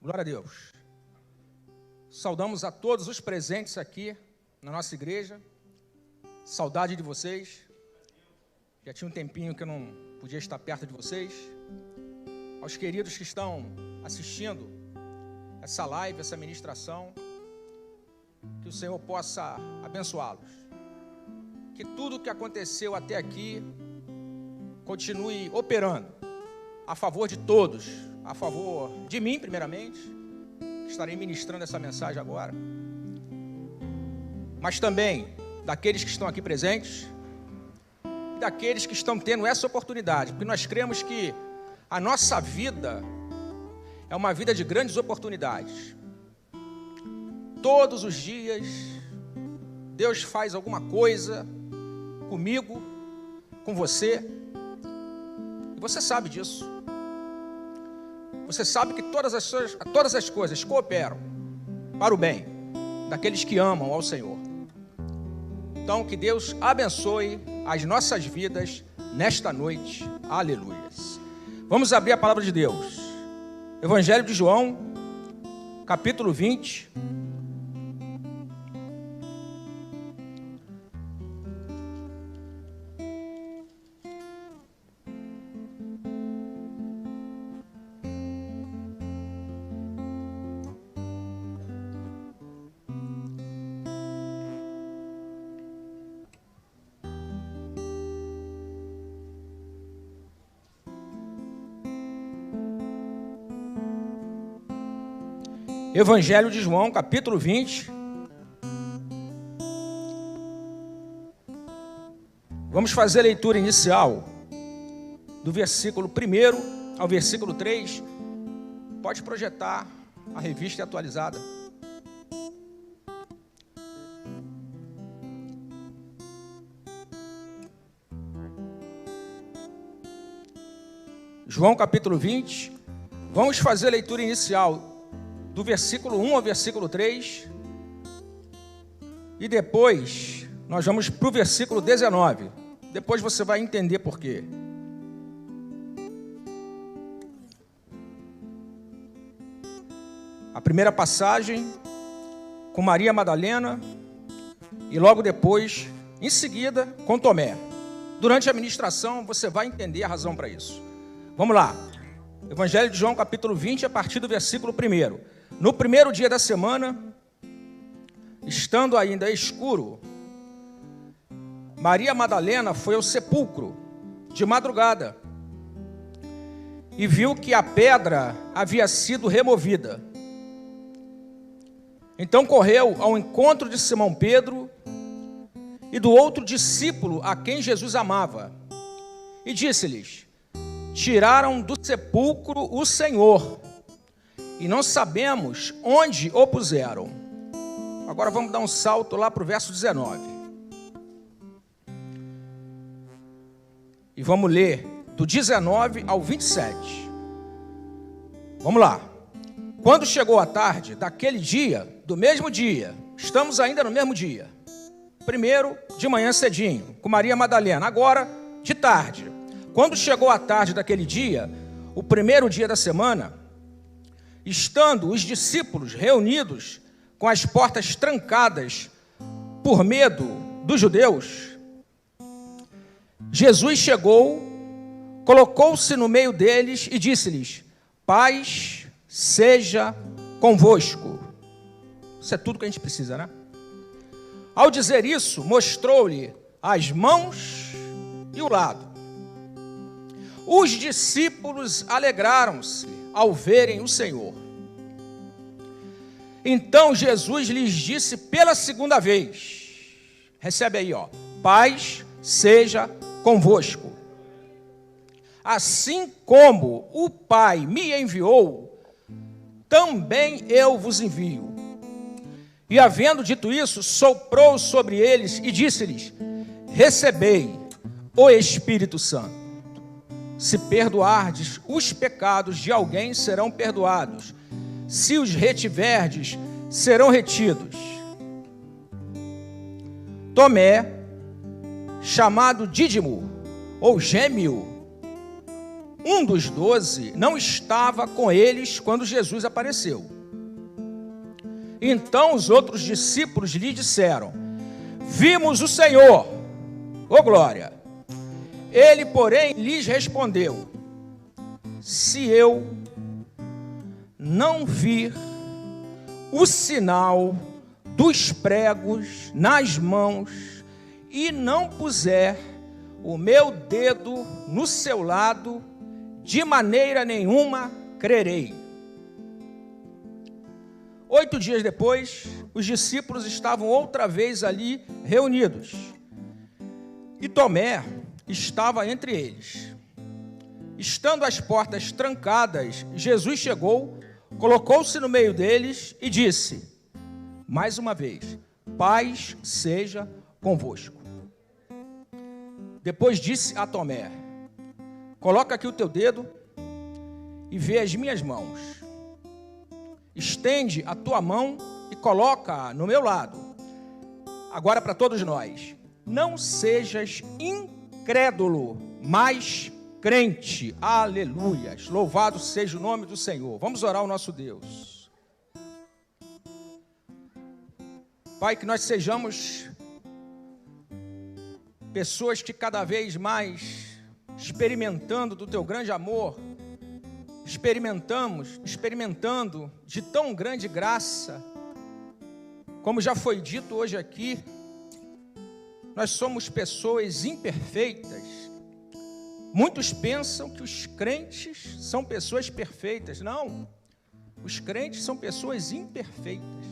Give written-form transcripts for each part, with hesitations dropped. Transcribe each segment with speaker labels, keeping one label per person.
Speaker 1: Glória a Deus. Saudamos a todos os presentes aqui na nossa igreja. Saudade de vocês. Já tinha um tempinho que eu não podia estar perto de vocês. Aos queridos que estão assistindo essa live, essa ministração, que o Senhor possa abençoá-los. Que tudo o que aconteceu até aqui continue operando a favor de todos, a favor de mim, primeiramente, que estarei ministrando essa mensagem agora, mas também daqueles que estão aqui presentes, daqueles que estão tendo essa oportunidade, porque nós cremos que a nossa vida é uma vida de grandes oportunidades. Todos os dias, Deus faz alguma coisa comigo, com você, e você sabe disso. Você sabe que todas as coisas cooperam para o bem daqueles que amam ao Senhor. Então, que Deus abençoe as nossas vidas nesta noite. Aleluia. Vamos abrir a palavra de Deus. Evangelho de João, capítulo 20. Evangelho de João, capítulo 20. Vamos fazer a leitura inicial do versículo 1 ao versículo 3. Pode projetar a revista atualizada. João, capítulo 20. Vamos fazer a leitura inicial do versículo 1 ao versículo 3, e depois nós vamos para o versículo 19. Depois você vai entender por quê. A primeira passagem com Maria Madalena, e logo depois, em seguida, com Tomé. Durante a ministração você vai entender a razão para isso. Vamos lá. Evangelho de João, capítulo 20, a partir do versículo 1. No primeiro dia da semana, estando ainda escuro, Maria Madalena foi ao sepulcro de madrugada e viu que a pedra havia sido removida. Então correu ao encontro de Simão Pedro e do outro discípulo a quem Jesus amava, e disse-lhes: tiraram do sepulcro o Senhor, e não sabemos onde o puseram. Agora vamos dar um salto lá para o verso 19. E vamos ler do 19 ao 27. Vamos lá. Quando chegou a tarde daquele dia, do mesmo dia, estamos ainda no mesmo dia. Primeiro, de manhã cedinho, com Maria Madalena. Agora, de tarde. Quando chegou a tarde daquele dia, o primeiro dia da semana, estando os discípulos reunidos com as portas trancadas por medo dos judeus, Jesus chegou, colocou-se no meio deles e disse-lhes: paz seja convosco. Isso é tudo que a gente precisa, né? Ao dizer isso, mostrou-lhe as mãos e o lado. Os discípulos alegraram-se ao verem o Senhor. Então Jesus lhes disse pela segunda vez, recebe aí, paz seja convosco. Assim como o Pai me enviou, também eu vos envio. E havendo dito isso, soprou sobre eles e disse-lhes: recebei o Espírito Santo. Se perdoardes os pecados de alguém, serão perdoados. Se os retiverdes, serão retidos. Tomé, chamado Dídimo, ou Gêmeo, um dos 12 não estava com eles quando Jesus apareceu. Então os outros discípulos lhe disseram: vimos o Senhor, ô glória. Ele, porém, lhes respondeu: se eu não vir o sinal dos pregos nas mãos e não puser o meu dedo no seu lado, de maneira nenhuma crerei. 8 dias depois, os discípulos estavam outra vez ali reunidos, e Tomé estava entre eles. Estando as portas trancadas, Jesus chegou, colocou-se no meio deles e disse, mais uma vez: paz seja convosco. Depois disse a Tomé: coloca aqui o teu dedo e vê as minhas mãos. Estende a tua mão e coloca-a no meu lado. Agora, para todos nós: não sejas incrédulo, mas crente. Aleluias. Louvado seja o nome do Senhor. Vamos orar ao nosso Deus. Pai, que nós sejamos pessoas que cada vez mais, experimentando do teu grande amor, experimentando de tão grande graça, como já foi dito hoje aqui, nós somos pessoas imperfeitas. Muitos pensam que os crentes são pessoas perfeitas. Não, os crentes são pessoas imperfeitas.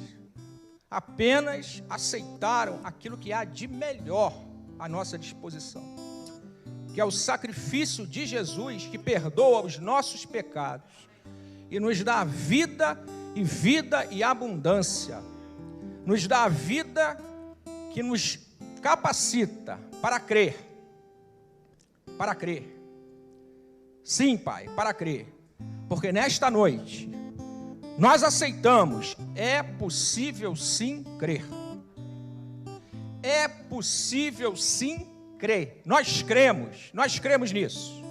Speaker 1: Apenas aceitaram aquilo que há de melhor à nossa disposição, que é o sacrifício de Jesus, que perdoa os nossos pecados e nos dá vida e abundância. Nos dá a vida que nos capacita para crer. Para crer. Sim, Pai, para crer. Porque nesta noite nós aceitamos, é possível sim crer. É possível sim crer. Nós cremos nisso.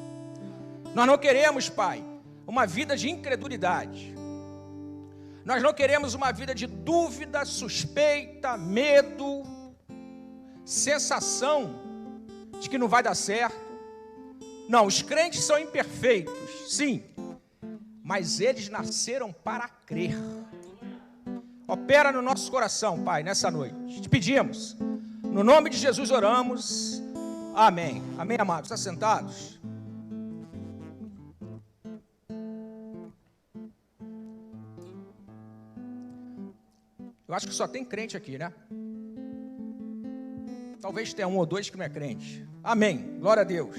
Speaker 1: Nós não queremos, Pai, uma vida de incredulidade. Nós não queremos uma vida de dúvida, suspeita, medo, sensação de que não vai dar certo. Não, os crentes são imperfeitos, sim, mas eles nasceram para crer. Opera no nosso coração, Pai, nessa noite. Te pedimos, no nome de Jesus oramos. Amém. Amém, amados. Estão sentados? Eu acho que só tem crente aqui, né? Talvez tenha um ou dois que não é crente. Amém. Glória a Deus.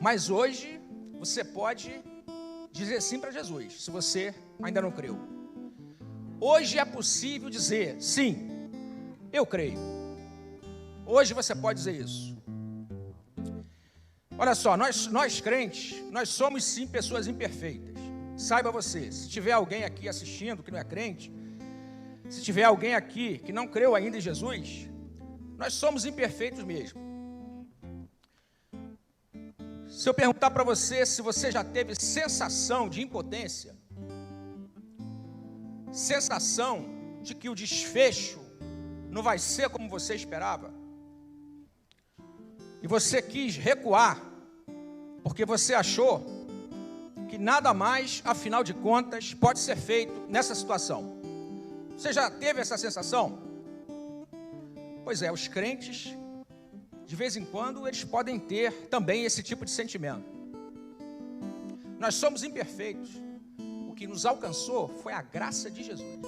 Speaker 1: Mas hoje você pode dizer sim para Jesus, se você ainda não creu. Hoje é possível dizer sim, eu creio. Hoje você pode dizer isso. Olha só, nós crentes, nós somos sim pessoas imperfeitas. Saiba você, se tiver alguém aqui assistindo que não é crente, se tiver alguém aqui que não creu ainda em Jesus, nós somos imperfeitos mesmo. Se eu perguntar para você se você já teve sensação de impotência, sensação de que o desfecho não vai ser como você esperava, e você quis recuar, porque você achou que nada mais, afinal de contas, pode ser feito nessa situação. Você já teve essa sensação? Pois é, os crentes, de vez em quando, eles podem ter também esse tipo de sentimento. Nós somos imperfeitos. O que nos alcançou foi a graça de Jesus.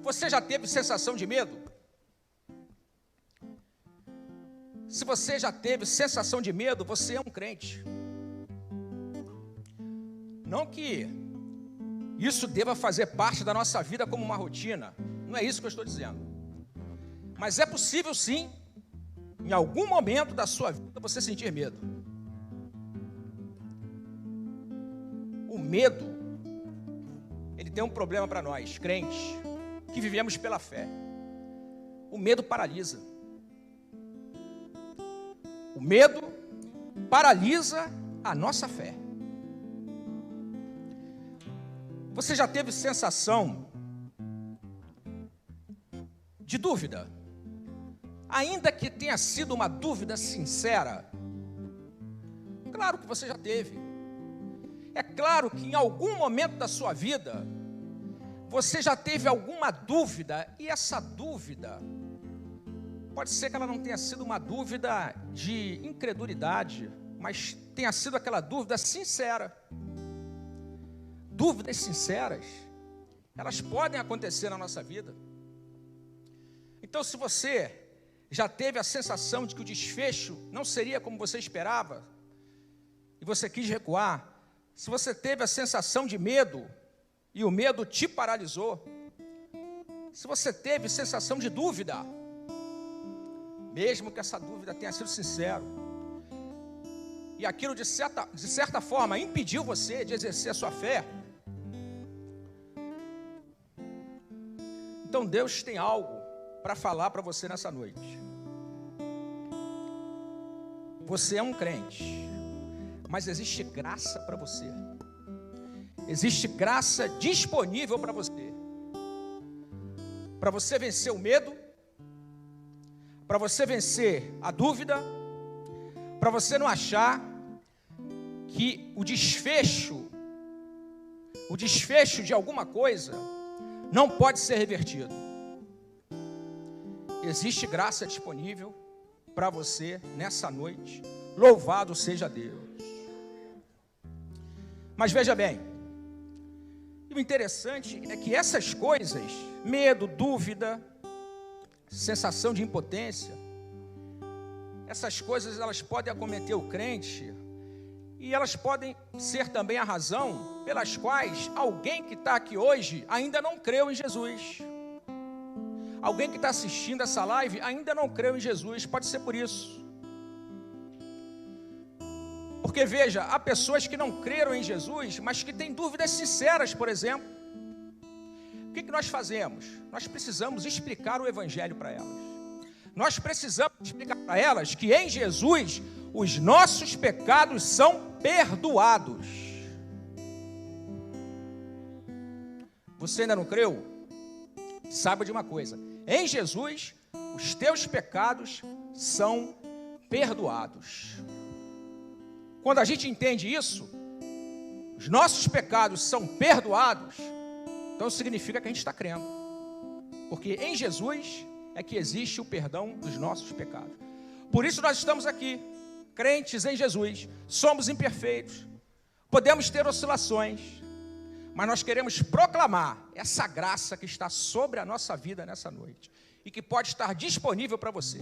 Speaker 1: Você já teve sensação de medo? Se você já teve sensação de medo, você é um crente. Não que isso deva fazer parte da nossa vida como uma rotina. Não é isso que eu estou dizendo. Mas é possível sim, em algum momento da sua vida, você sentir medo. O medo, ele tem um problema para nós, crentes, que vivemos pela fé. O medo paralisa. O O medo paralisa a nossa fé. Você já teve sensação de dúvida? Ainda que tenha sido uma dúvida sincera? Claro que você já teve. É claro que em algum momento da sua vida, você já teve alguma dúvida, e essa dúvida, pode ser que ela não tenha sido uma dúvida de incredulidade, mas tenha sido aquela dúvida sincera. Dúvidas sinceras, elas podem acontecer na nossa vida. Então, se você já teve a sensação de que o desfecho não seria como você esperava, e você quis recuar, se você teve a sensação de medo, e o medo te paralisou, se você teve sensação de dúvida, mesmo que essa dúvida tenha sido sincera, e aquilo de certa forma impediu você de exercer a sua fé, então Deus tem algo para falar para você nessa noite. Você é um crente, mas existe graça para você. Existe graça disponível para você. Para você vencer o medo, para você vencer a dúvida, para você não achar que o desfecho de alguma coisa não pode ser revertido. Existe graça disponível para você nessa noite. Louvado seja Deus. Mas veja bem, o interessante é que essas coisas, medo, dúvida, sensação de impotência, essas coisas elas podem acometer o crente, e elas podem ser também a razão pelas quais alguém que está aqui hoje ainda não creu em Jesus. Alguém que está assistindo essa live ainda não creu em Jesus, pode ser por isso. Porque veja, há pessoas que não creram em Jesus, mas que têm dúvidas sinceras, por exemplo. O que nós fazemos? Nós precisamos explicar o Evangelho para elas. Nós precisamos explicar para elas que em Jesus os nossos pecados são perdoados. Você ainda não creu? Saiba de uma coisa: em Jesus os teus pecados são perdoados. Quando a gente entende isso, os nossos pecados são perdoados, então significa que a gente está crendo, porque em Jesus é que existe o perdão dos nossos pecados. Por isso nós estamos aqui, crentes em Jesus. Somos imperfeitos, podemos ter oscilações, mas nós queremos proclamar essa graça que está sobre a nossa vida nessa noite, e que pode estar disponível para você.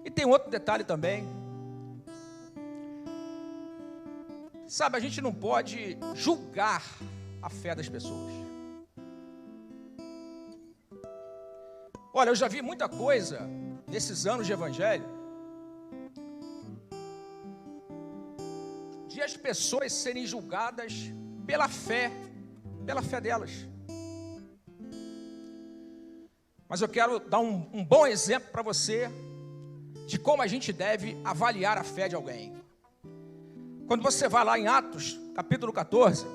Speaker 1: E tem outro detalhe também. Sabe, a gente não pode julgar a fé das pessoas. Olha, eu já vi muita coisa nesses anos de evangelho, de as pessoas serem julgadas pela fé delas. Mas eu quero dar um bom exemplo para você de como a gente deve avaliar a fé de alguém. Quando você vai lá em Atos, capítulo 14,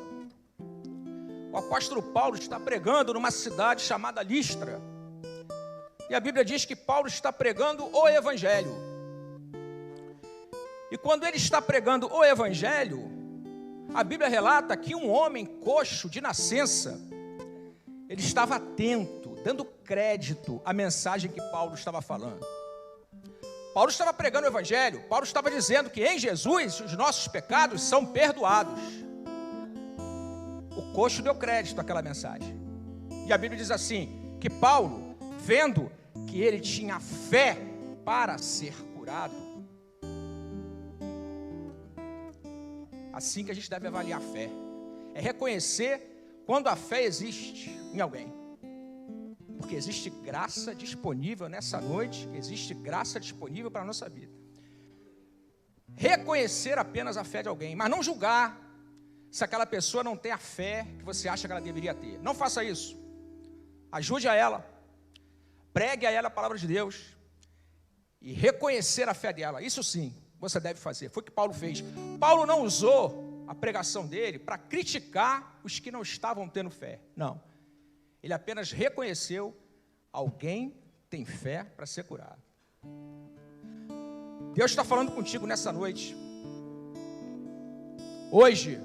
Speaker 1: o apóstolo Paulo está pregando numa cidade chamada Listra, e a Bíblia diz que Paulo está pregando o Evangelho. E quando ele está pregando o Evangelho, a Bíblia relata que um homem coxo de nascença, ele estava atento, dando crédito à mensagem que Paulo estava falando. Paulo estava pregando o Evangelho, Paulo estava dizendo que em Jesus os nossos pecados são perdoados. O coxo deu crédito àquela mensagem. E a Bíblia diz assim, que Paulo, vendo que ele tinha fé para ser curado, assim que a gente deve avaliar a fé, é reconhecer quando a fé existe em alguém. Porque existe graça disponível nessa noite, existe graça disponível para a nossa vida. Reconhecer apenas a fé de alguém, mas não julgar se aquela pessoa não tem a fé que você acha que ela deveria ter. Não faça isso. Ajude a ela, pregue a ela a palavra de Deus, e reconhecer a fé dela. Isso sim, você deve fazer. Foi o que Paulo fez. Paulo não usou a pregação dele para criticar os que não estavam tendo fé. Não. Ele apenas reconheceu: alguém tem fé para ser curado. Deus está falando contigo nessa noite. Hoje,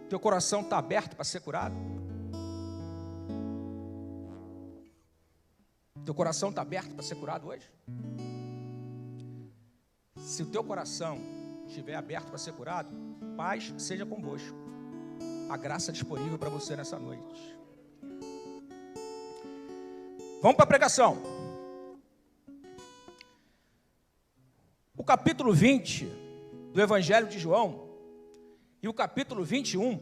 Speaker 1: teu coração está aberto para ser curado? Teu coração está aberto para ser curado hoje? Se o teu coração estiver aberto para ser curado, paz seja convosco. A graça disponível para você nessa noite. Vamos para a pregação. O capítulo 20 do Evangelho de João e o capítulo 21,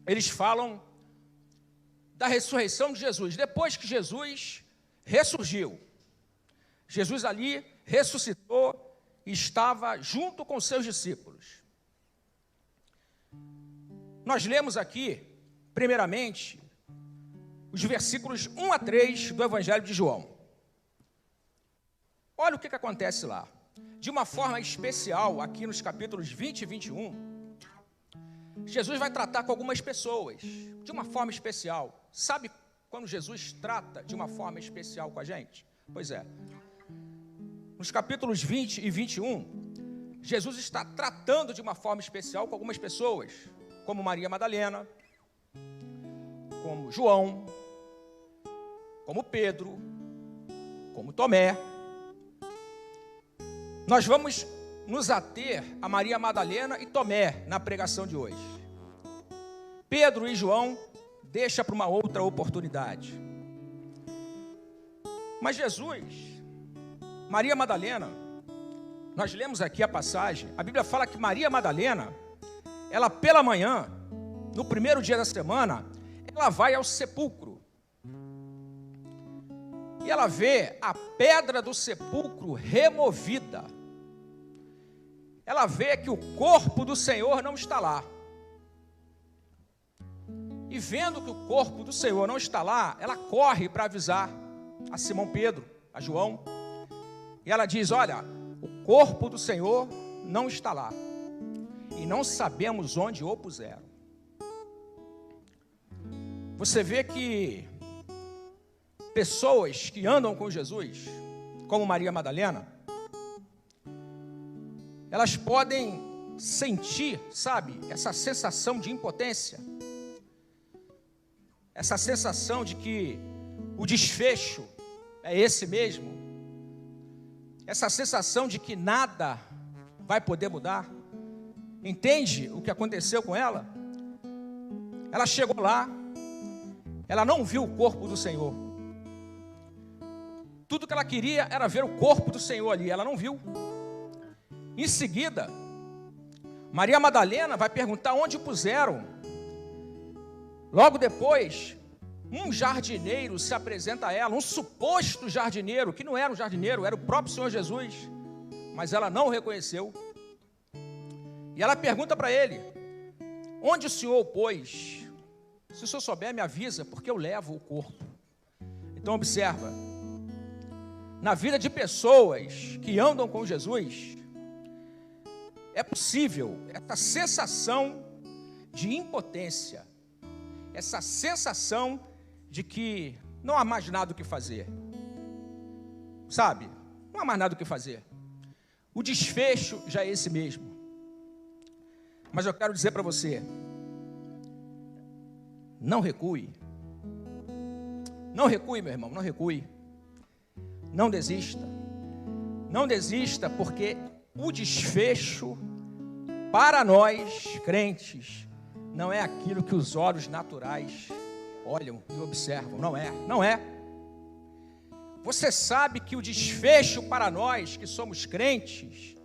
Speaker 1: eles falam da ressurreição de Jesus. Depois que Jesus ressurgiu, Jesus ali ressuscitou e estava junto com seus discípulos. Nós lemos aqui, primeiramente, os versículos 1 a 3 do Evangelho de João. Olha o que acontece lá. De uma forma especial, aqui nos capítulos 20 e 21, Jesus vai tratar com algumas pessoas, de uma forma especial. Sabe quando Jesus trata de uma forma especial com a gente? Pois é. Nos capítulos 20 e 21, Jesus está tratando de uma forma especial com algumas pessoas, como Maria Madalena, como João, como Pedro, como Tomé. Nós vamos nos ater a Maria Madalena e Tomé na pregação de hoje. Pedro e João deixa para uma outra oportunidade. Mas Jesus, Maria Madalena, nós lemos aqui a passagem, a Bíblia fala que Maria Madalena, ela pela manhã, no primeiro dia da semana, ela vai ao sepulcro. E ela vê a pedra do sepulcro removida. Ela vê que o corpo do Senhor não está lá. E vendo que o corpo do Senhor não está lá, ela corre para avisar a Simão Pedro, a João. E ela diz: olha, o corpo do Senhor não está lá. E não sabemos onde o puseram. Você vê que pessoas que andam com Jesus, como Maria Madalena, elas podem sentir, sabe, essa sensação de impotência, essa sensação de que o desfecho é esse mesmo, essa sensação de que nada vai poder mudar. Entende o que aconteceu com ela? Ela chegou lá, ela não viu o corpo do Senhor. Tudo que ela queria era ver o corpo do Senhor ali, ela não viu. Em seguida, Maria Madalena vai perguntar onde o puseram. Logo depois, um jardineiro se apresenta a ela, um suposto jardineiro, que não era um jardineiro, era o próprio Senhor Jesus, mas ela não o reconheceu. E ela pergunta para ele: onde o Senhor o pôs? Se o Senhor souber, me avisa, porque eu levo o corpo. Então observa, na vida de pessoas que andam com Jesus, é possível essa sensação de impotência, essa sensação de que não há mais nada o que fazer. Sabe? Não há mais nada o que fazer. O desfecho já é esse mesmo. Mas eu quero dizer para você, não recue. Não recue, meu irmão, não recue. Não desista. Não desista, porque o desfecho para nós, crentes, não é aquilo que os olhos naturais olham e observam. Não é, não é. Você sabe que o desfecho para nós que somos crentes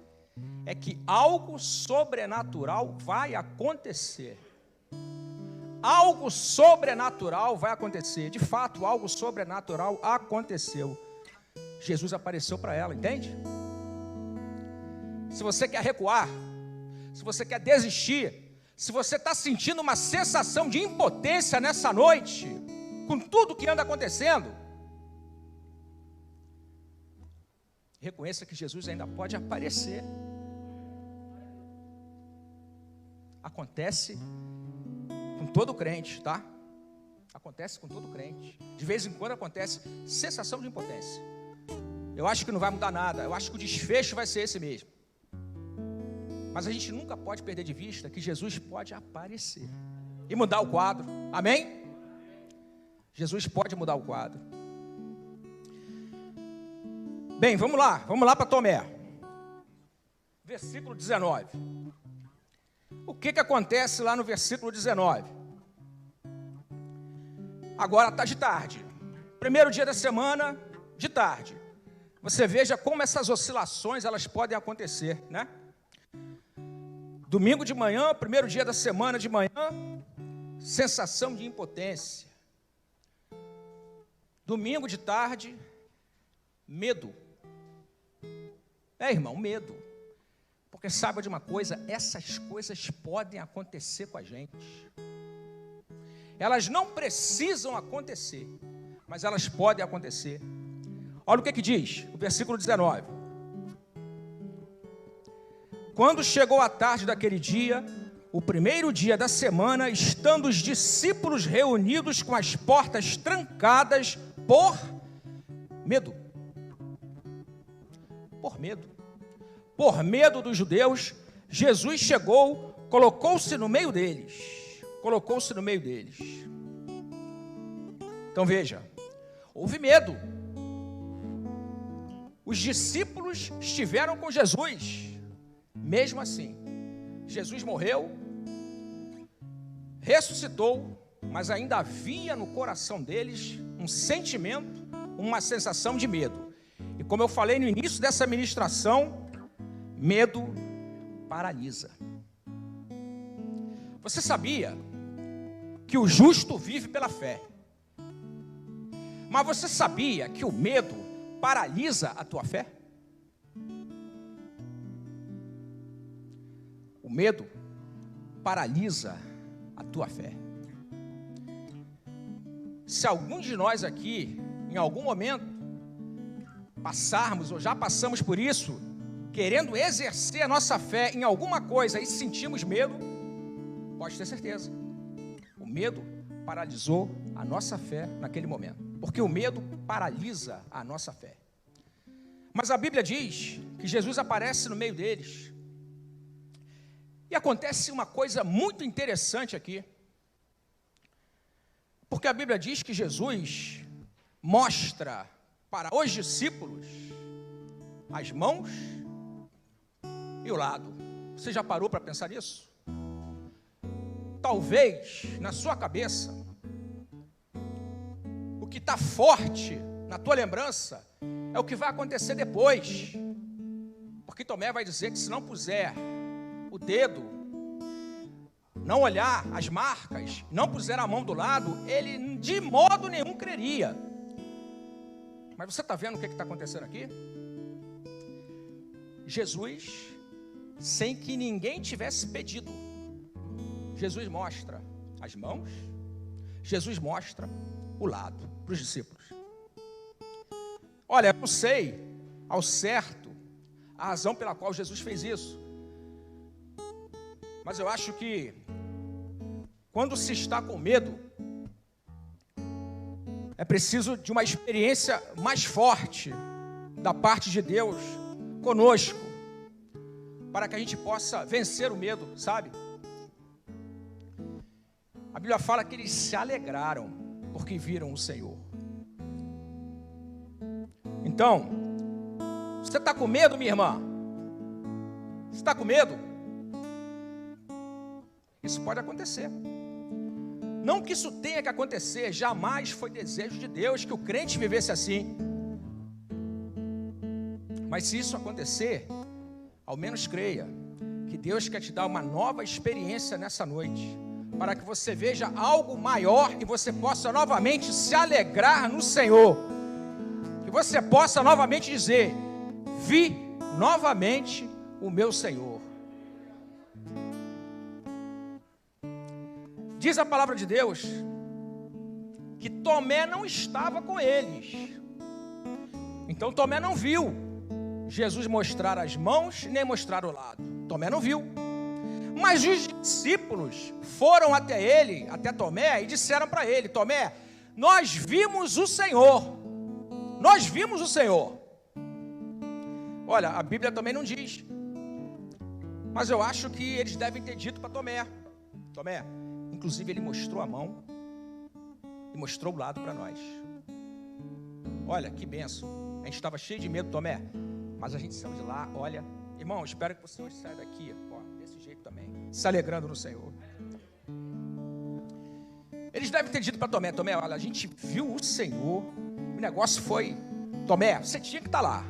Speaker 1: é que algo sobrenatural vai acontecer. Algo sobrenatural vai acontecer. De fato, algo sobrenatural aconteceu. Jesus apareceu para ela, entende? Se você quer recuar, se você quer desistir, se você está sentindo uma sensação de impotência nessa noite, com tudo que anda acontecendo, Reconheça que Jesus ainda pode aparecer. Acontece com todo crente, tá? Acontece com todo crente. De vez em quando acontece sensação de impotência. Eu acho que não vai mudar nada. Eu acho que o desfecho vai ser esse mesmo. Mas a gente nunca pode perder de vista que Jesus pode aparecer e mudar o quadro. Amém? Jesus pode mudar o quadro. Bem, vamos lá para Tomé. Versículo 19. O que acontece lá no versículo 19? Agora está de tarde. Primeiro dia da semana, de tarde. Você veja como essas oscilações elas podem acontecer, né? Domingo de manhã, primeiro dia da semana de manhã, sensação de impotência. Domingo de tarde, medo. Irmão, medo. Porque saiba de uma coisa, essas coisas podem acontecer com a gente. Elas não precisam acontecer, mas elas podem acontecer. Olha o que diz o versículo 19. Quando chegou a tarde daquele dia, o primeiro dia da semana, estando os discípulos reunidos com as portas trancadas por medo. Por medo dos judeus, Jesus chegou, colocou-se no meio deles. Então veja, houve medo. Os discípulos estiveram com Jesus. Mesmo assim, Jesus morreu, ressuscitou, mas ainda havia no coração deles um sentimento, uma sensação de medo. E como eu falei no início dessa ministração, medo paralisa. Você sabia que o justo vive pela fé? Mas você sabia que o medo paralisa a tua fé? O medo paralisa a tua fé. Se algum de nós aqui, em algum momento, passarmos ou já passamos por isso, querendo exercer a nossa fé em alguma coisa e sentimos medo, pode ter certeza, o medo paralisou a nossa fé naquele momento, porque o medo paralisa a nossa fé. Mas a Bíblia diz que Jesus aparece no meio deles, e acontece uma coisa muito interessante aqui, porque a Bíblia diz que Jesus mostra para os discípulos as mãos e o lado. Você já parou para pensar nisso? Talvez, na sua cabeça, o que está forte na tua lembrança é o que vai acontecer depois. Porque Tomé vai dizer que se não puser o dedo, não olhar as marcas, não puser a mão do lado, ele de modo nenhum creria. Mas você está vendo o que está acontecendo aqui? Jesus, sem que ninguém tivesse pedido, Jesus mostra as mãos, Jesus mostra o lado para os discípulos. Olha, eu não sei ao certo a razão pela qual Jesus fez isso, mas eu acho que quando se está com medo, é preciso de uma experiência mais forte da parte de Deus conosco, para que a gente possa vencer o medo, sabe? A Bíblia fala que eles se alegraram porque viram o Senhor. Então, você está com medo, minha irmã? Você está com medo? Isso pode acontecer. Não que isso tenha que acontecer, jamais foi desejo de Deus que o crente vivesse assim. Mas se isso acontecer, ao menos creia que Deus quer te dar uma nova experiência nessa noite, para que você veja algo maior e você possa novamente se alegrar no Senhor. Que você possa novamente dizer: vi novamente o meu Senhor. Diz a palavra de Deus que Tomé não estava com eles. Então Tomé não viu. Jesus mostrar as mãos, nem mostrar o lado. Tomé não viu. Mas os discípulos foram até ele, até Tomé, e disseram para ele: Tomé, nós vimos o Senhor. Nós vimos o Senhor. Olha, a Bíblia também não diz. Mas eu acho que eles devem ter dito para Tomé. Tomé, inclusive ele mostrou a mão e mostrou o lado para nós. Olha, que bênção. A gente estava cheio de medo, Tomé, mas a gente saiu de lá, olha. Irmão, espero que você hoje saia daqui, ó, desse jeito também, se alegrando no Senhor. Eles devem ter dito para Tomé: Tomé, olha, a gente viu o Senhor, o negócio foi, Tomé, você tinha que estar lá.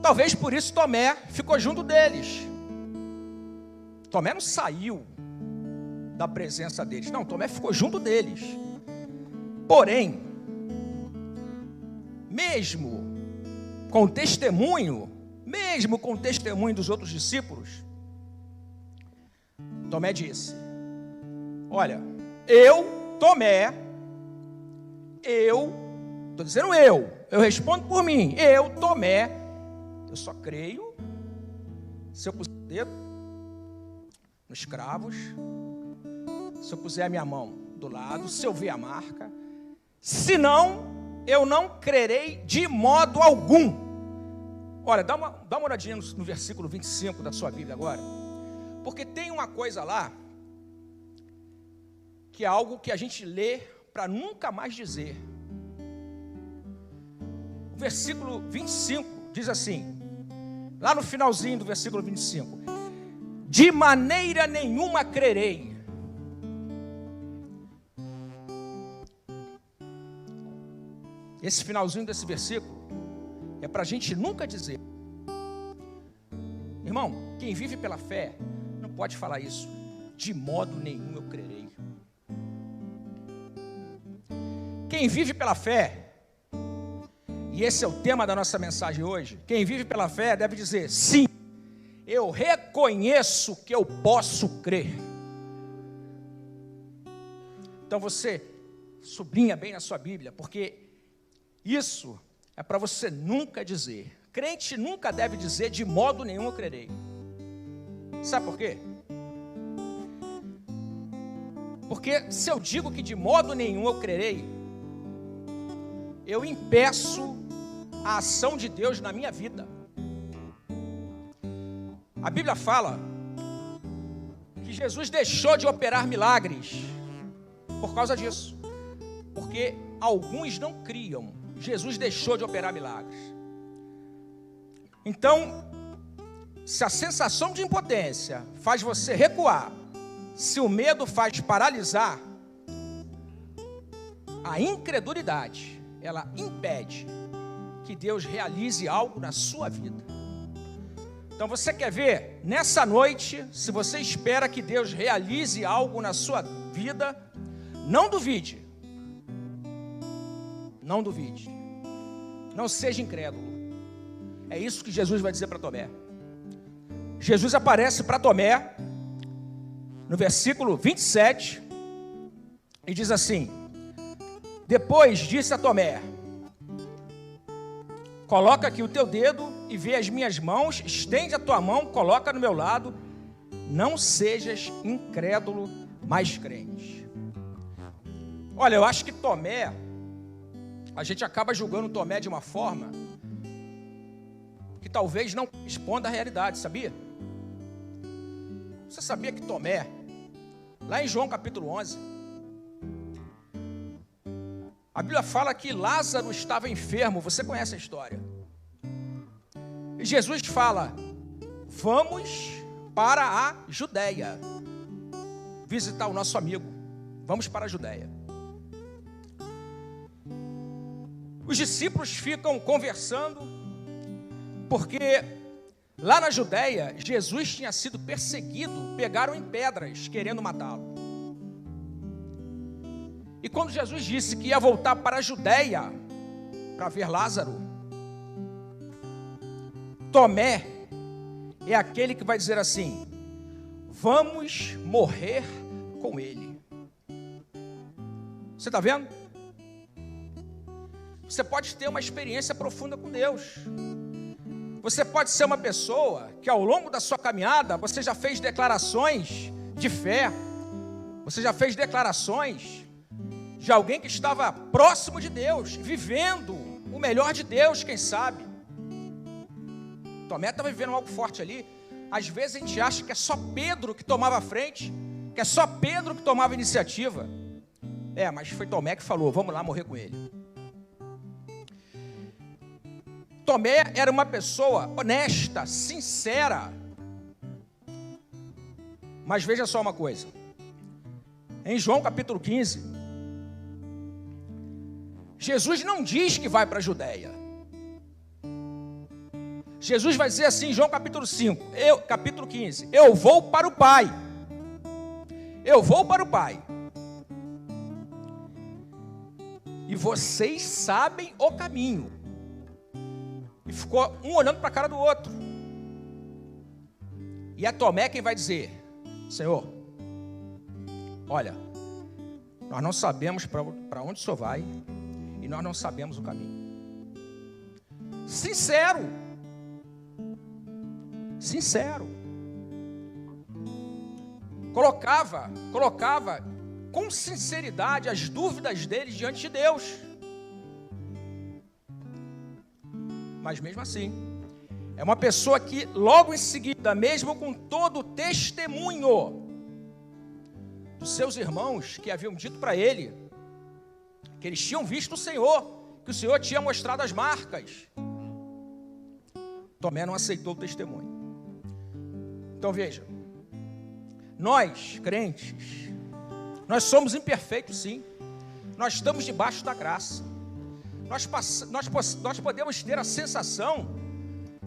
Speaker 1: Talvez por isso Tomé ficou junto deles. Tomé não saiu da presença deles, não, Tomé ficou junto deles. Porém, mesmo com o testemunho dos outros discípulos, Tomé disse: olha, Tomé, estou dizendo eu respondo por mim, Tomé, eu só creio se eu puser o dedo nos cravos, se eu puser a minha mão do lado, se eu ver a marca, senão eu não crerei de modo algum. Olha, dá uma olhadinha no versículo 25 da sua Bíblia agora, porque tem uma coisa lá, que é algo que a gente lê para nunca mais dizer. O versículo 25 diz assim, lá no finalzinho do versículo 25: de maneira nenhuma crerei. Esse finalzinho desse versículo é para a gente nunca dizer. Irmão, quem vive pela fé não pode falar isso: de modo nenhum eu crerei. Quem vive pela fé, e esse é o tema da nossa mensagem hoje, quem vive pela fé deve dizer: sim, eu reconheço que eu posso crer. Então você sublinha bem na sua Bíblia, porque isso é para você nunca dizer. Crente nunca deve dizer: de modo nenhum eu crerei. Sabe por quê? Porque se eu digo que de modo nenhum eu crerei, eu impeço a ação de Deus na minha vida. A Bíblia fala que Jesus deixou de operar milagres por causa disso, porque alguns não criam. Jesus deixou de operar milagres. Então, se a sensação de impotência faz você recuar, se o medo faz paralisar, a incredulidade, ela impede que Deus realize algo na sua vida. Então você quer ver, nessa noite, se você espera que Deus realize algo na sua vida, não duvide. Não duvide. Não seja incrédulo. É isso que Jesus vai dizer para Tomé. Jesus aparece para Tomé no versículo 27 e diz assim: depois disse a Tomé: coloca aqui o teu dedo e vê as minhas mãos, estende a tua mão, coloca no meu lado, não sejas incrédulo, mas crente. Olha, eu acho que Tomé, a gente acaba julgando Tomé de uma forma que talvez não responda à realidade, sabia? Você sabia que Tomé, lá em João capítulo 11, a Bíblia fala que Lázaro estava enfermo, você conhece a história. E Jesus fala: vamos para a Judeia visitar o nosso amigo, vamos para a Judeia. Os discípulos ficam conversando, porque lá na Judeia, Jesus tinha sido perseguido, pegaram em pedras, querendo matá-lo. E quando Jesus disse que ia voltar para a Judeia, para ver Lázaro, Tomé é aquele que vai dizer assim: vamos morrer com ele. Você está vendo? Você pode ter uma experiência profunda com Deus, Você pode ser uma pessoa que ao longo da sua caminhada, você já fez declarações de fé, você já fez declarações de alguém que estava próximo de Deus, vivendo o melhor de Deus, quem sabe. Tomé estava vivendo algo forte ali. Às vezes a gente acha que é só Pedro que tomava a frente, que é só Pedro que tomava a iniciativa. Mas foi Tomé que falou, vamos lá morrer com ele. Tomé era uma pessoa honesta, sincera. Mas veja só uma coisa. Em João capítulo 15, Jesus não diz que vai para a Judéia. Jesus vai dizer assim em João capítulo 15, eu vou para o Pai. Eu vou para o Pai. E vocês sabem o caminho. E ficou um olhando para a cara do outro. E é Tomé quem vai dizer, Senhor, olha, nós não sabemos para onde o Senhor vai e nós não sabemos o caminho. Sincero. Colocava com sinceridade as dúvidas dele diante de Deus. Mas mesmo assim, é uma pessoa que logo em seguida, mesmo com todo o testemunho dos seus irmãos que haviam dito para ele que eles tinham visto o Senhor, que o Senhor tinha mostrado as marcas, Tomé não aceitou o testemunho. Então veja, nós crentes, nós somos imperfeitos sim, nós estamos debaixo da graça, nós podemos ter a sensação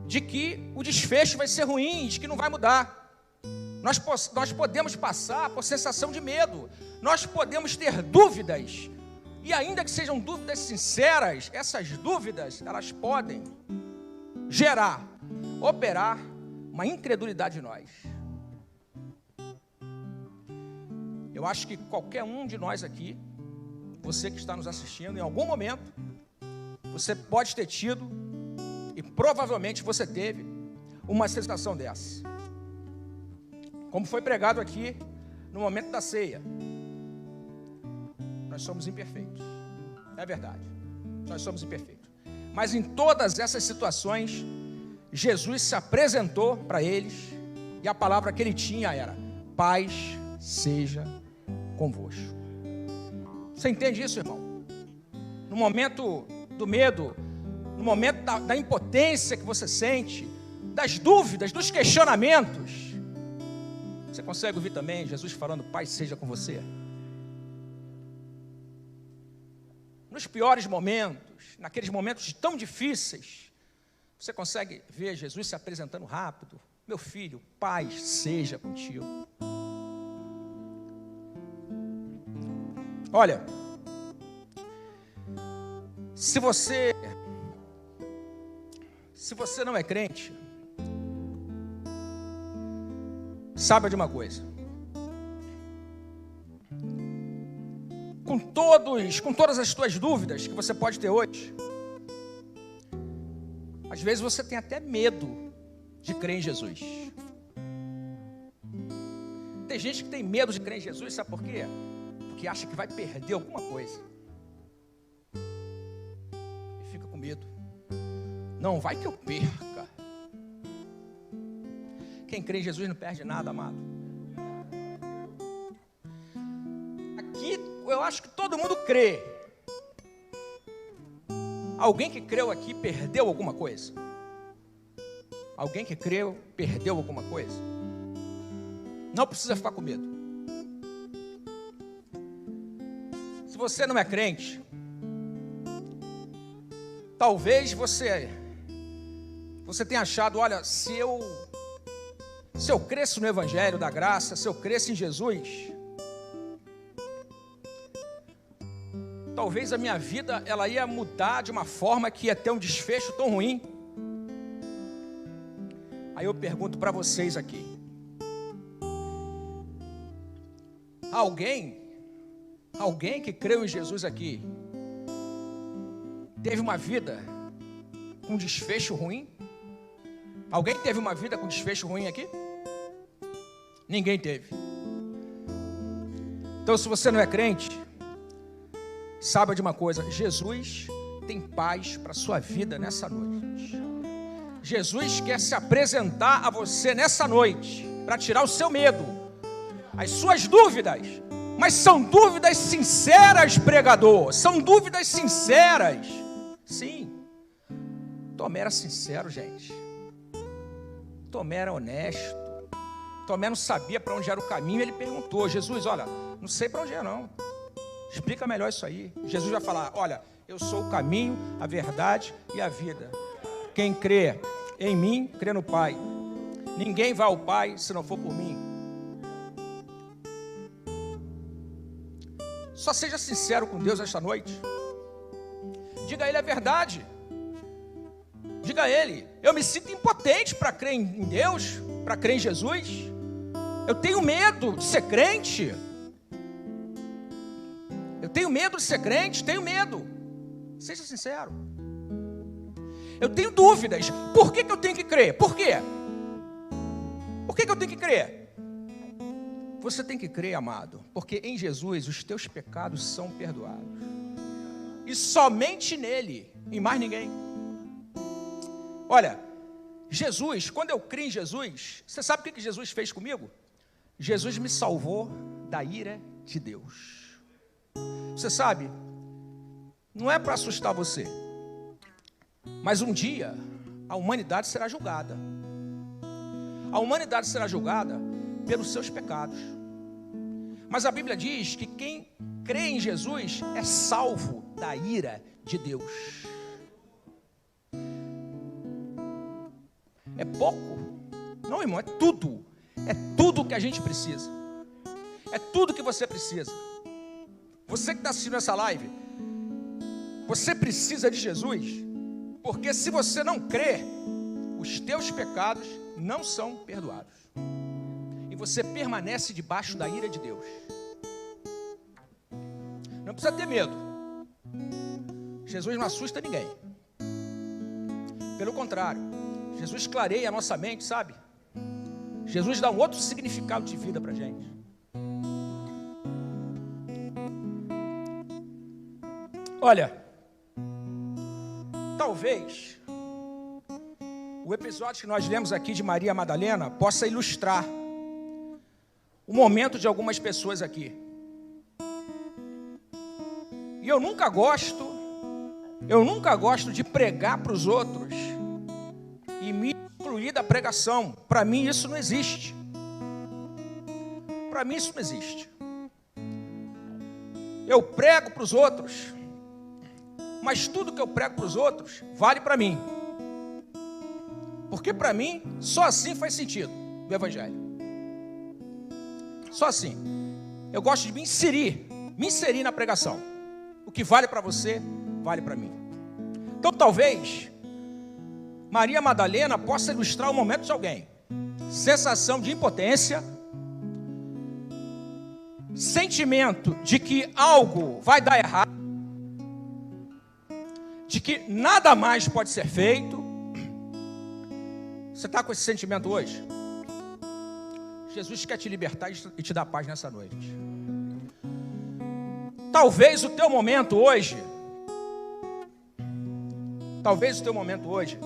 Speaker 1: de que o desfecho vai ser ruim, de que não vai mudar. Nós podemos passar por sensação de medo, nós podemos ter dúvidas, e ainda que sejam dúvidas sinceras, essas dúvidas, elas podem operar uma incredulidade em nós. Eu acho que qualquer um de nós aqui, você que está nos assistindo, em algum momento, você pode ter tido, e provavelmente você teve, uma sensação dessa. Como foi pregado aqui no momento da ceia. Nós somos imperfeitos. É verdade. Nós somos imperfeitos. Mas em todas essas situações, Jesus se apresentou para eles e a palavra que ele tinha era: paz seja convosco. Você entende isso, irmão? No momento do medo, no momento da impotência que você sente, das dúvidas, dos questionamentos, você consegue ouvir também Jesus falando: paz seja com você? Nos piores momentos, naqueles momentos tão difíceis, você consegue ver Jesus se apresentando rápido: meu filho, paz seja contigo. Olha, se você não é crente, saiba de uma coisa: com todas as tuas dúvidas que você pode ter hoje, às vezes você tem até medo de crer em Jesus. Tem gente que tem medo de crer em Jesus, sabe por quê? Porque acha que vai perder alguma coisa. E fica com medo. Não, vai que eu perca. Quem crê em Jesus não perde nada, amado. Aqui eu acho que todo mundo crê. Alguém que creu aqui perdeu alguma coisa? Alguém que creu perdeu alguma coisa? Não precisa ficar com medo. Se você não é crente, talvez você tenha achado: olha, se eu cresce no Evangelho da Graça, se eu cresce em Jesus, talvez a minha vida ela ia mudar de uma forma que ia ter um desfecho tão ruim. Aí eu pergunto para vocês aqui: alguém que creu em Jesus aqui teve uma vida com desfecho ruim? Alguém teve uma vida com desfecho ruim aqui? Ninguém teve. Então, se você não é crente, saiba de uma coisa: Jesus tem paz para a sua vida nessa noite. Jesus quer se apresentar a você nessa noite, para tirar o seu medo, as suas dúvidas. Mas são dúvidas sinceras, pregador. São dúvidas sinceras. Sim. Tomé era sincero, gente. Tomé era honesto. Tomé não sabia para onde era o caminho. Ele perguntou: Jesus, olha, não sei para onde é não. Explica melhor isso aí. Jesus vai falar: olha, eu sou o caminho, a verdade e a vida. Quem crê em mim, crê no Pai. Ninguém vai ao Pai se não for por mim. Só seja sincero com Deus esta noite. Diga a Ele a verdade. Diga a Ele: eu me sinto impotente para crer em Deus, para crer em Jesus. Eu tenho medo de ser crente. Eu tenho medo de ser crente, tenho medo. Seja sincero. Eu tenho dúvidas. Por que eu tenho que crer? Por quê? Por que eu tenho que crer? Você tem que crer, amado, porque em Jesus os teus pecados são perdoados. E somente nele, em mais ninguém. Olha, Jesus, quando eu criei em Jesus, você sabe o que Jesus fez comigo? Jesus me salvou da ira de Deus. Você sabe, não é para assustar você, mas um dia a humanidade será julgada. A humanidade será julgada pelos seus pecados. Mas a Bíblia diz que quem crê em Jesus é salvo da ira de Deus. É pouco? Não, irmão, é tudo. É tudo que a gente precisa. É tudo que você precisa. Você que está assistindo essa live, você precisa de Jesus, porque se você não crer, os teus pecados não são perdoados. E você permanece debaixo da ira de Deus. Não precisa ter medo. Jesus não assusta ninguém. Pelo contrário, Jesus clareia a nossa mente, sabe? Jesus dá um outro significado de vida para a gente. Olha, talvez o episódio que nós lemos aqui de Maria Madalena possa ilustrar o momento de algumas pessoas aqui. E eu nunca gosto de pregar para os outros e me excluir da pregação. Para mim isso não existe. Para mim isso não existe. Eu prego para os outros, mas tudo que eu prego para os outros vale para mim. Porque para mim, só assim faz sentido o Evangelho. Só assim. Eu gosto de me inserir na pregação. O que vale para você, vale para mim. Então talvez Maria Madalena possa ilustrar o momento de alguém. Sensação de impotência, sentimento de que algo vai dar errado, de que nada mais pode ser feito. Você está com esse sentimento hoje? Jesus quer te libertar e te dar paz nessa noite. Talvez o teu momento hoje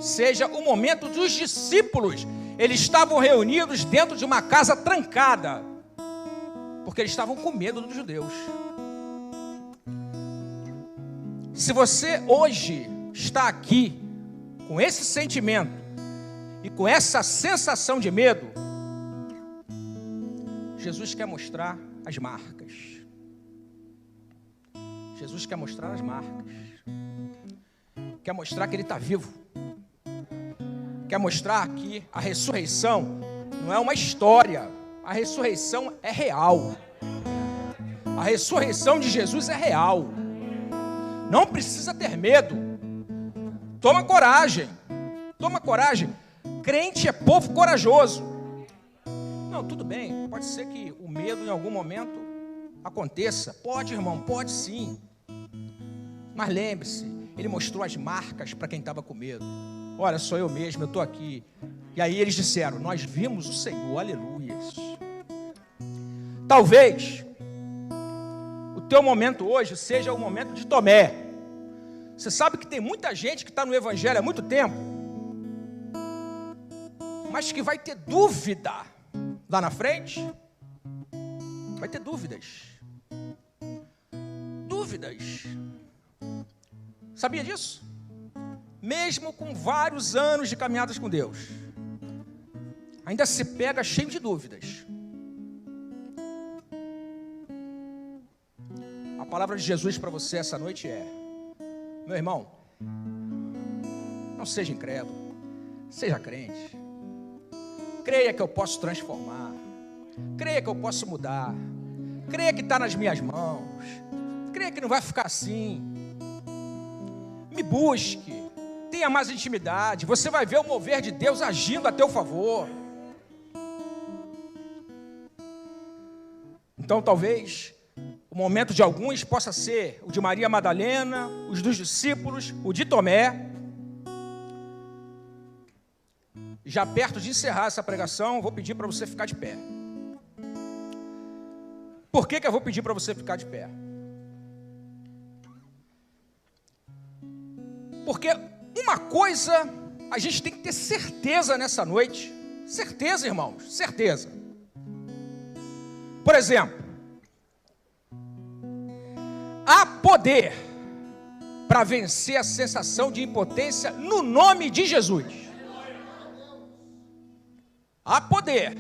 Speaker 1: seja o momento dos discípulos. Eles estavam reunidos dentro de uma casa trancada, porque eles estavam com medo dos judeus. Se você hoje está aqui com esse sentimento e com essa sensação de medo, Jesus quer mostrar as marcas. Jesus quer mostrar as marcas. Quer mostrar que Ele está vivo. Quer mostrar que a ressurreição não é uma história. A ressurreição é real. A ressurreição de Jesus é real. Não precisa ter medo. Toma coragem. Toma coragem. Crente é povo corajoso. Não, tudo bem. Pode ser que o medo em algum momento aconteça. Pode, irmão, pode sim. Mas lembre-se, Ele mostrou as marcas para quem estava com medo. Olha, sou eu mesmo, eu estou aqui. E aí eles disseram: nós vimos o Senhor, aleluias. Talvez o teu momento hoje seja o momento de Tomé. Você sabe que tem muita gente que está no Evangelho há muito tempo, mas que vai ter dúvida lá na frente. Vai ter dúvidas. Dúvidas. Sabia disso? Mesmo com vários anos de caminhadas com Deus, ainda se pega cheio de dúvidas. A palavra de Jesus para você essa noite é: meu irmão, não seja incrédulo, seja crente. Creia que eu posso transformar, creia que eu posso mudar, creia que está nas minhas mãos, creia que não vai ficar assim. Me busque, tenha mais intimidade, você vai ver o mover de Deus agindo a teu favor. Então talvez o momento de alguns possa ser o de Maria Madalena, os dos discípulos, o de Tomé. Já perto de encerrar essa pregação, vou pedir para você ficar de pé. Por que eu vou pedir para você ficar de pé? Porque uma coisa a gente tem que ter certeza nessa noite. Certeza, irmãos, certeza. Por exemplo, há poder para vencer a sensação de impotência no nome de Jesus. Há poder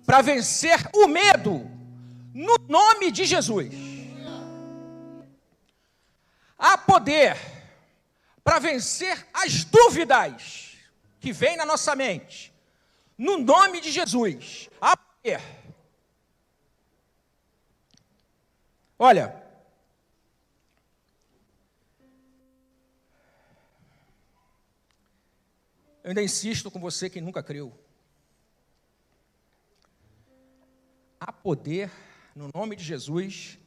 Speaker 1: para vencer o medo no nome de Jesus. Há poder para vencer as dúvidas que vêm na nossa mente no nome de Jesus. Há poder. Olha, eu ainda insisto com você que nunca creu. Há poder no nome de Jesus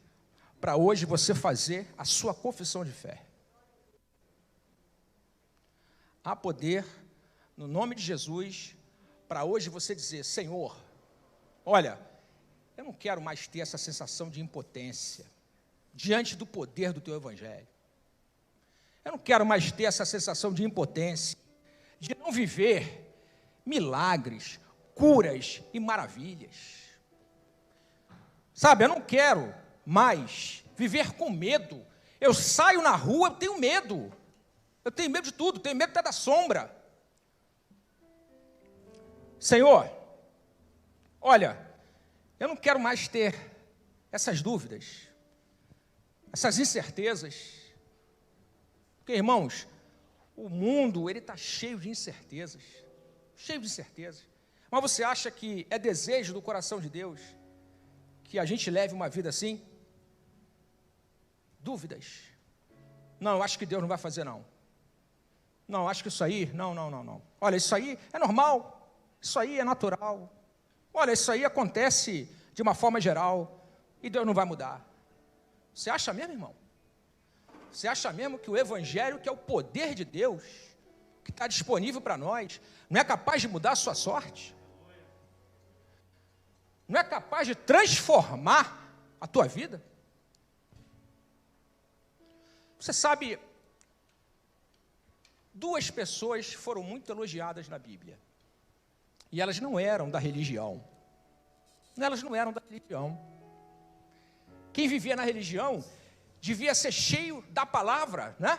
Speaker 1: para hoje você fazer a sua confissão de fé. Há poder no nome de Jesus para hoje você dizer: Senhor, olha, eu não quero mais ter essa sensação de impotência diante do poder do teu Evangelho. Eu não quero mais ter essa sensação de impotência, de não viver milagres, curas e maravilhas. Sabe, eu não quero mais viver com medo. Eu saio na rua, eu tenho medo. Eu tenho medo de tudo, tenho medo até da sombra. Senhor, olha, eu não quero mais ter essas dúvidas, essas incertezas. Porque, irmãos, o mundo, ele está cheio de incertezas. Cheio de incertezas. Mas você acha que é desejo do coração de Deus que a gente leve uma vida assim? Dúvidas. Não, eu acho que Deus não vai fazer, não. Não, acho que isso aí, não. Olha, isso aí é normal. Isso aí é natural. Olha, isso aí acontece de uma forma geral e Deus não vai mudar. Você acha mesmo, irmão? Você acha mesmo que o Evangelho, que é o poder de Deus, que está disponível para nós, não é capaz de mudar a sua sorte? Não é capaz de transformar a tua vida? Você sabe, duas pessoas foram muito elogiadas na Bíblia. E elas não eram da religião. Elas não eram da religião. Quem vivia na religião devia ser cheio da palavra, né?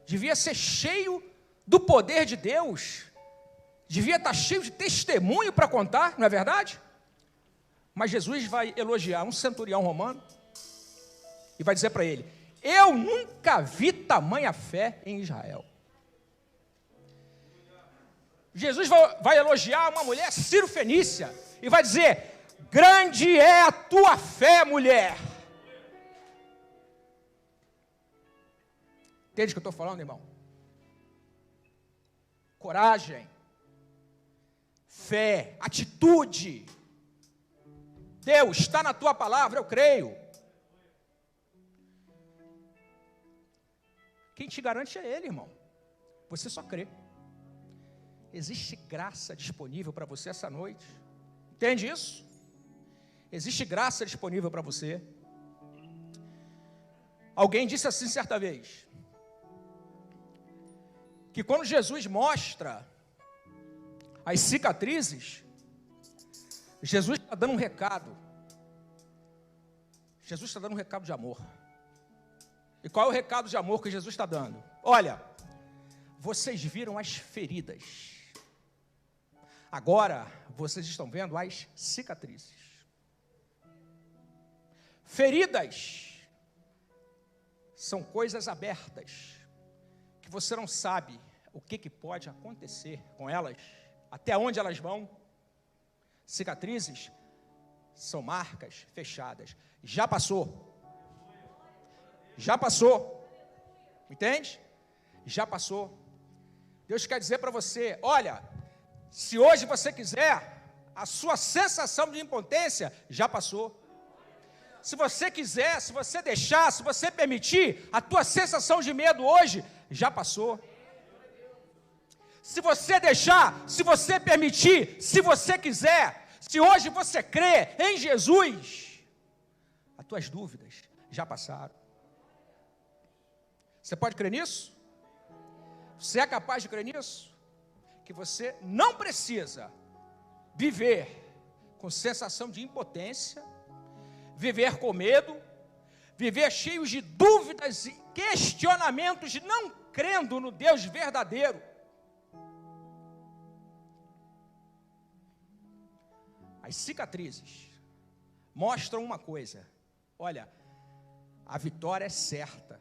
Speaker 1: Devia ser cheio do poder de Deus. Devia estar cheio de testemunho para contar, não é verdade? Mas Jesus vai elogiar um centurião romano e vai dizer para ele: eu nunca vi tamanha fé em Israel. Jesus vai elogiar uma mulher Ciro-fenícia e vai dizer: grande é a tua fé, mulher. Entende o que eu estou falando, irmão? Coragem, fé, atitude. Deus está na tua palavra, eu creio. Quem te garante é Ele, irmão. Você só crê. Existe graça disponível para você essa noite. Entende isso? Existe graça disponível para você. Alguém disse assim certa vez, que quando Jesus mostra as cicatrizes, Jesus está dando um recado. Jesus está dando um recado de amor. E qual é o recado de amor que Jesus está dando? Olha, vocês viram as feridas. Agora, vocês estão vendo as cicatrizes. Feridas são coisas abertas, que você não sabe o que pode acontecer com elas, até onde elas vão. Cicatrizes são marcas fechadas. Já passou. Já passou. Entende? Já passou. Deus quer dizer para você, olha, se hoje você quiser, a sua sensação de impotência já passou. Se você quiser, se você deixar, se você permitir, a tua sensação de medo hoje já passou. Se você deixar, se você permitir, se você quiser, se hoje você crê em Jesus, as tuas dúvidas já passaram. Você pode crer nisso? Você é capaz de crer nisso? Que você não precisa viver com sensação de impotência, viver com medo, viver cheio de dúvidas e questionamentos, não crendo no Deus verdadeiro. As cicatrizes mostram uma coisa, olha, a vitória é certa,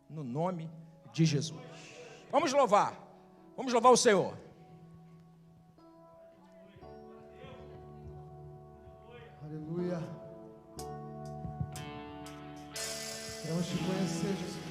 Speaker 1: no nome de Jesus. Vamos louvar o Senhor.
Speaker 2: Aleluia. Queremos te conhecer, Jesus.